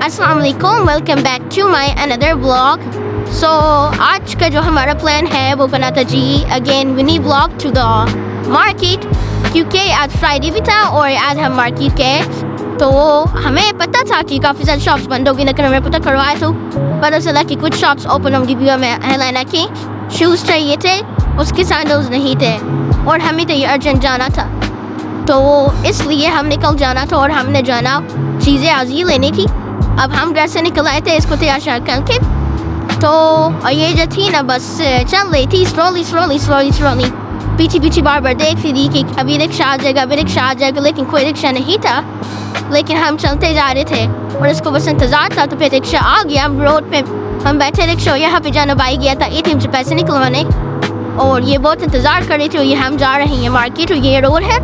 अस्सलाम वालेकुम, welcome back to my another blog. So आज का जो हमारा प्लान है वो बना था जी again mini blog to the market, क्योंकि आज फ्राइडे भी था और आज हम मार्केट गए। तो हमें पता था कि काफ़ी सारी शॉप्स बंद होगी, लेकिन हमें पता करवाया तो पता चला कि कुछ शॉप्स ओपन होंगी भी। हमें हेलाना के शूज़ चाहिए थे, उसके सैंडल्स नहीं थे और हमें तो ये अर्जेंट जाना था, तो इसलिए हम निकल जाना था और हमने जाना चीज़ें आज ही लेनी थी। अब हम घर से निकल आए थे इसको तैयार शार करके, तो ये जो थी ना बस चल रही थी स्लोली पीछे बार बार देख रही थी कि अभी रिक्शा आ जाएगा, लेकिन कोई रिक्शा नहीं था। लेकिन हम चलते जा रहे थे और इसको बस इंतज़ार था, तो फिर रिक्शा आ गया। हम रोड पे हम बैठे, रिक्शा यहाँ पे जाना भाई गया था ATM से पैसे निकलवाने, और ये बहुत इंतज़ार कर रही थी। और ये हम जा रहे हैं मार्केट, और ये रोड है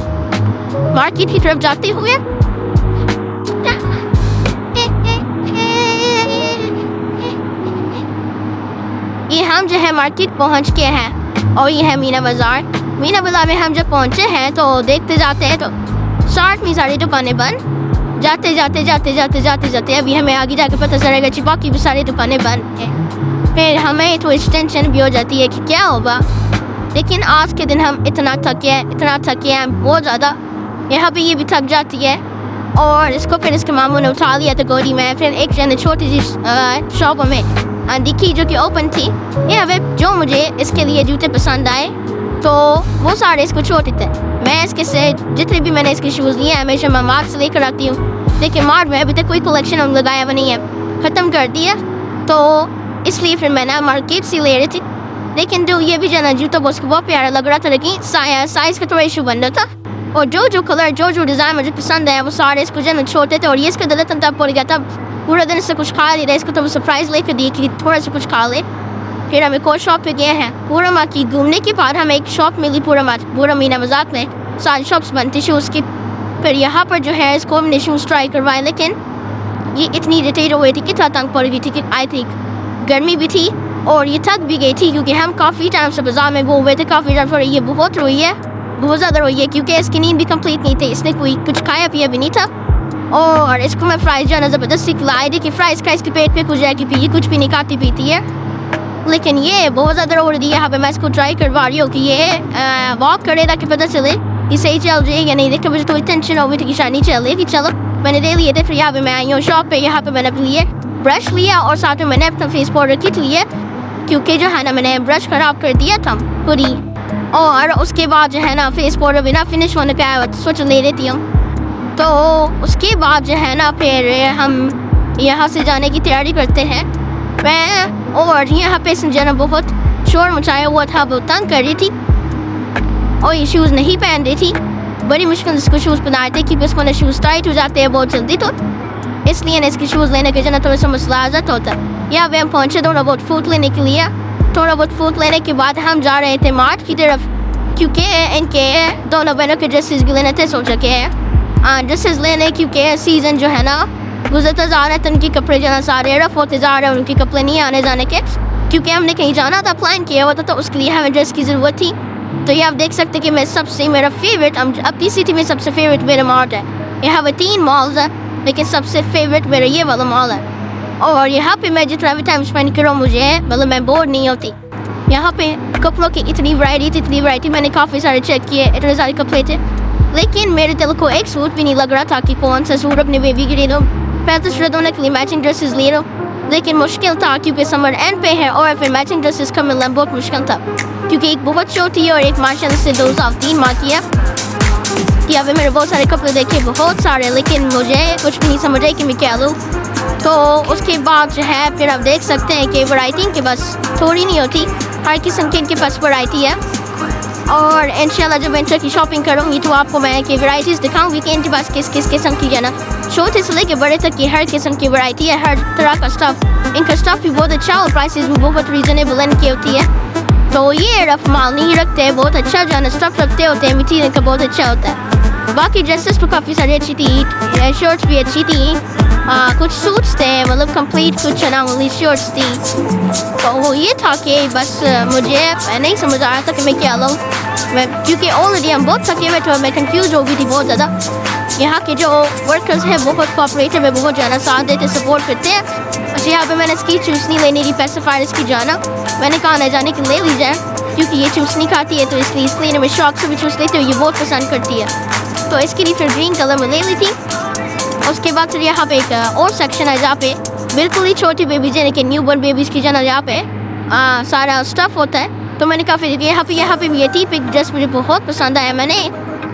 मार्केट की तरफ जाते हुए। ये हम जो है मार्केट पहुंच के हैं और ये है मीना बाज़ार में हम जब पहुंचे हैं तो देखते जाते हैं तो स्टार्ट में सारी दुकानें बंद, जाते अभी हमें आगे जाकर पता चलेगा कि बाकी भी सारी दुकानें बंद हैं। फिर हमें थोड़ी टेंशन भी हो जाती है कि क्या होगा। लेकिन आज के दिन हम इतना थके हैं बहुत ज़्यादा। यहाँ पे ये भी थक जाती है और इसको फिर इसके मामू ने उठा लिया था गोदी में। फिर एक जन छोटी सी शॉप में दिखी जो कि ओपन थी। यहाँ पे जो मुझे इसके लिए जूते पसंद आए तो वो सारे इसको छोटे थे। मैं इसके से जितने भी मैंने इसके शूज़ लिए हैं हमेशा मैं मार्ट से लेकर आती हूँ, लेकिन मार्ट में अभी तक कोई कलेक्शन हम लगाया हुआ नहीं है, ख़त्म कर दिया। तो इसलिए फिर मैंने मार्केट से ले रही थी। लेकिन जो ये भी जना जूता वो उसको बहुत प्यारा लग रहा था, लेकिन साइज़ का थोड़ा इशू बन रहा था। और जो कलर जो डिज़ाइन मुझे पसंद है वो सारे इसको जो छोटे थे। और ये इसका दिल तब पड़ गया था, पूरा दिन इससे कुछ खा नहीं रहा। इसको तो सरप्राइज़ लेकर दी कि थोड़ा सा कुछ खा ले। फिर हम एक और शॉप पे गए हैं पूरा मार्केट घूमने के बाद हमें एक शॉप मिली पूरा मीना बाज़ार में सारी शॉप्स बंद थी शूज़ की। फिर यहाँ पर जो है इसको हमने शूज़ ट्राई करवाए, लेकिन ये इतनी इरिटेट हो गई थी कि तंग पड़ गई थी कि आई थिंक गर्मी भी थी और ये थक भी गई थी, क्योंकि हम काफ़ी टाइम से बाज़ार में घूम हुए थे। काफ़ी टाइम पर ये बहुत रोई है, बहुत ज़्यादा रोई है, क्योंकि इसकी नींद भी कंप्लीट नहीं थी। इसने कोई कुछ खाया पिया भी नहीं था। और इसको मैं फ्राइज़ जो है ना ज़बरदस्ती खिलाई थी कि फ्राइज़ का इसके पेट पे कुछ जाएगी, फिर ये कुछ भी नहीं खाती पीती है। लेकिन ये बहुत ज़्यादा रो रही है। यहाँ पे मैं इसको ट्राई करवा रही हूँ कि ये वॉक करे ताकि पता चले कि सही चल जाए या नहीं। देखो मुझे थोड़ी टेंशन हो गई थी कि शायद नहीं चल रही, कि चलो मैंने ले लिए थे। फिर यहाँ पे मैं आई हूँ शॉप पे, यहाँ पे मैंने लिए ब्रश लिया और साथ में मैंने अपना फेस पाउडर किट लिया, क्योंकि जो है ना मैंने ब्रश ख़राब कर दिया था पूरी। और उसके बाद जो है ना फेस पाउडर भी ना फिनिश होने का आया, सोच ले लेती हूँ। तो उसके बाद जो है ना फिर हम यहाँ से जाने की तैयारी करते हैं। मैं और यहाँ पे जो ना बहुत शोर मचाया हुआ था, बहुत तंग कर रही थी और ये शूज़ नहीं पहन रही थी। बड़ी मुश्किल से इसको शूज़ पहनाए थे, क्योंकि उसको ना शूज़ टाइट हो जाते हैं बहुत जल्दी, तो इसलिए ना इसके शूज़ लेने के जो ना थोड़ा सा मसला आ जाता होता है। यहाँ पे हम पहुँचे थोड़ा बहुत फूड लेने के लिए। थोड़ा बहुत फूड लेने के बाद हम जा रहे थे मार्ट की तरफ, क्योंकि इनके दोनों बहनों के ड्रेसेस भी लेने थे। सोचा के ड्रेसेस लेने, क्योंकि सीज़न जो है ना गुजरता जा रहा है, तो उनके कपड़े जो है सारे रफ होते जा रहे हैं, उनके कपड़े नहीं आने जाने के, क्योंकि हमने कहीं जाना था, प्लान किया हुआ था, तो उसके लिए हमें ड्रेस की ज़रूरत थी। तो ये आप देख सकते हैं कि मेरा फेवरेट अपनी सिटी में सबसे फेवरेट मेरा मार्ट है। यहाँ पे 3 मॉल्स हैं, लेकिन सबसे फेवरेट मेरा ये वाला मॉल है। और यहाँ पे मैं जितना भी टाइम स्पेंड करूँ मुझे मतलब मैं बोर नहीं होती। यहाँ पे कपड़ों की इतनी वैरायटी मैंने काफ़ी सारे चेक किए, इतने सारे कपड़े थे, लेकिन मेरे दिल को एक सूट भी नहीं लग रहा था कि कौन सा सूट अपने बेबी के ले लूँ। मैं तो शुरू दोनों के लिए मैचिंग ड्रेसेस ले लूँ, लेकिन मुश्किल था क्योंकि समर एंड पे है और फिर मैचिंग ड्रेसेस का मिलना बहुत मुश्किल था, क्योंकि एक बहुत छोटी है और एक माशाल्लाह से 2 साल 3 माह की है। यहाँ पे मेरे बहुत सारे कपड़े देखे, बहुत सारे, लेकिन मुझे कुछ भी नहीं समझ आई कि मैं क्या लूँ। तो उसके बाद जो है फिर आप देख सकते हैं कि वैरायटी इनके पास थोड़ी नहीं होती, हर किस्म की इनके पास वैरायटी है। और इंशाल्लाह जब इंटर की शॉपिंग करूँगी तो आपको मैं कि वैरायटीज़ दिखाऊंगी कि इनके पास किस किस्म की है ना छोटे से लेके बड़े तक की हर किस्म की वैरायटी है, हर तरह का स्टफ़। इनका स्टफ़ भी बहुत अच्छा और प्राइसेस भी बहुत रीज़नेबल इनकी होती है। तो ये रफ माल नहीं रखते, बहुत अच्छा जो है ना स्टफ़ रखते होते हैं, मटीरियल का बहुत अच्छा होता है। बाकी ड्रेसेस तो काफ़ी सारी अच्छी थी, शर्ट्स भी अच्छी थी, कुछ सूट्स थे, मतलब कंप्लीट कुछ ना वाली शर्ट्स थी। तो वो ये था कि बस मुझे नहीं समझ आ रहा था कि मैं क्या लूँ, क्योंकि ऑलरेडी हम बहुत थके हुए थे और मैं कंफ्यूज हो गई थी बहुत ज़्यादा। यहाँ के जो वर्कर्स हैं बहुत कोऑपरेटिव है, बहुत ज़्यादा साथ देते, सपोर्ट करते हैं। अच्छा, यहाँ पे मैंने इसकी चूसनी लेनी थी, पेसिफायर इसकी जाना, मैंने कहा न जाने कि ले ली जाए, क्योंकि ये चूसनी खाती है तो इसलिए मैं शौक से भी चूस लेती हूँ, ये बहुत पसंद करती है। तो इसके लिए फिर ग्रीन कलर में ले ली थी। उसके बाद फिर यहाँ पे एक और सेक्शन है जहाँ पे बिल्कुल ही छोटी बेबीज यानी कि न्यू बॉर्न बेबीज़ की जाना, यहाँ पे सारा स्टफ़ होता है। तो मैंने कहा फिर यहाँ पे भी ये थी पिक ड्रेस, मुझे बहुत पसंद आया। मैंने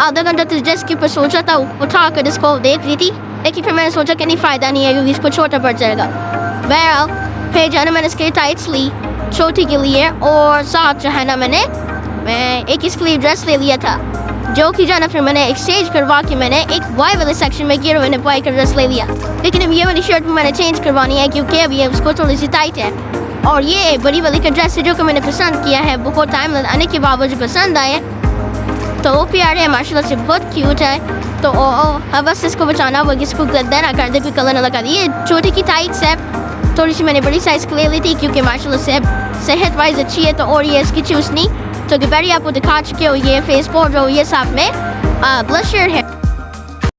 आधा घंटा तो ड्रेस के ऊपर सोचा था, उठा कर इसको देख रही थी, लेकिन फिर मैंने सोचा कि नहीं फ़ायदा नहीं है क्योंकि इसको छोटा पड़ जाएगा। बहरहाल फिर जो है ना मैंने इसके टाइट्स ली छोटी के लिए, और साथ जो है ना मैं एक इसके लिए ड्रेस ले लिया था, जो कि जो है ना फिर मैंने एक्सचेंज करवा के मैंने एक बॉय वाले सेक्शन में किया, मैंने बॉय का ड्रेस ले लिया। लेकिन अब ये वाली शर्ट मैंने चेंज करवानी है क्योंकि अभी ये उसको थोड़ी सी टाइट है। और ये बड़ी वाली का ड्रेस है जो कि मैंने पसंद किया है, बहुत टाइम आने के बावजूद पसंद आए। तो वो प्यारे है माशाल्लाह से, बहुत क्यूट है। तो अब बस इसको बचाना होगा, इसको गंदा ना कर दे, कोई कलर ना लगा दे। ये छोटी की टाइट्स है, थोड़ी सी मैंने बड़ी साइज़ की ले ली थी क्योंकि माशाल्लाह से सेहत वाइज अच्छी है। तो और ये इसकी चूसनी तो दोपहर आपको दिखा चुके हो, ये फेस पाउडर, ये साथ में ब्लशर है।